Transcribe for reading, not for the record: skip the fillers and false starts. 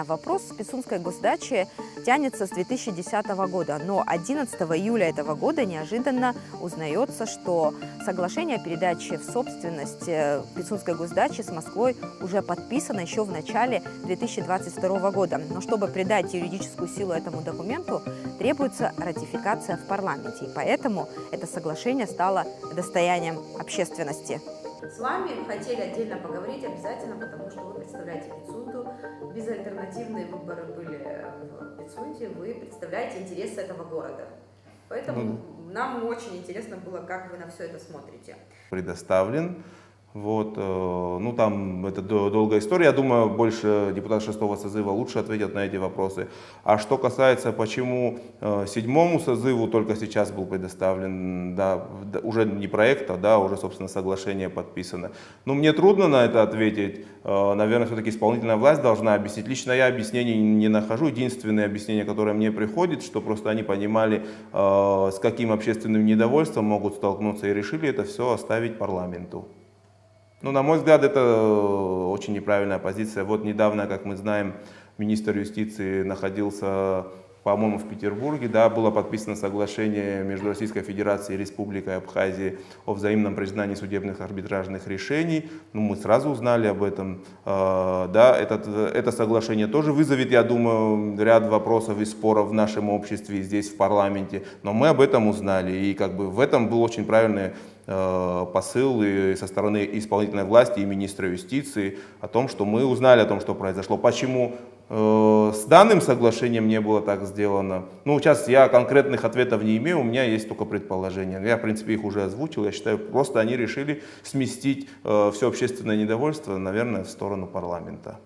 Вопрос Пицунской госдачи тянется с 2010 года, но 11 июля этого года неожиданно узнается, что соглашение о передаче в собственность Пицунской госдачи с Москвой уже подписано еще в начале 2022 года. Но чтобы придать юридическую силу этому документу, требуется ратификация в парламенте. И поэтому это соглашение стало достоянием общественности. С вами хотели отдельно поговорить обязательно, потому что вы представляете Пицунду. Безальтернативные выборы были в Пицунде, вы представляете интересы этого города. Поэтому нам очень интересно было, как вы на все это смотрите. Предоставлен. Вот, ну там это долгая история, я думаю, больше депутаты 6-го созыва лучше ответят на эти вопросы. А что касается, почему 7-му созыву только сейчас был предоставлен, да, уже не проект, а да, уже, собственно, соглашение подписано. Но мне трудно на это ответить, наверное, все-таки исполнительная власть должна объяснить. Лично я объяснений не нахожу, единственное объяснение, которое мне приходит, что просто они понимали, с каким общественным недовольством могут столкнуться и решили это все оставить парламенту. Ну, на мой взгляд, это очень неправильная позиция. Вот недавно, как мы знаем, министр юстиции находился, по-моему, в Петербурге, да, было подписано соглашение между Российской Федерацией и Республикой Абхазия о взаимном признании судебных арбитражных решений. Ну, мы сразу узнали об этом. Да, это соглашение тоже вызовет, я думаю, ряд вопросов и споров в нашем обществе, здесь, в парламенте. Но мы об этом узнали, и как бы в этом был очень правильный посыл и со стороны исполнительной власти и министра юстиции о том, что мы узнали о том, что произошло. Почему с данным соглашением не было так сделано? Ну, сейчас я конкретных ответов не имею, у меня есть только предположения. Я, в принципе, их уже озвучил. Я считаю, просто они решили сместить все общественное недовольство, наверное, в сторону парламента.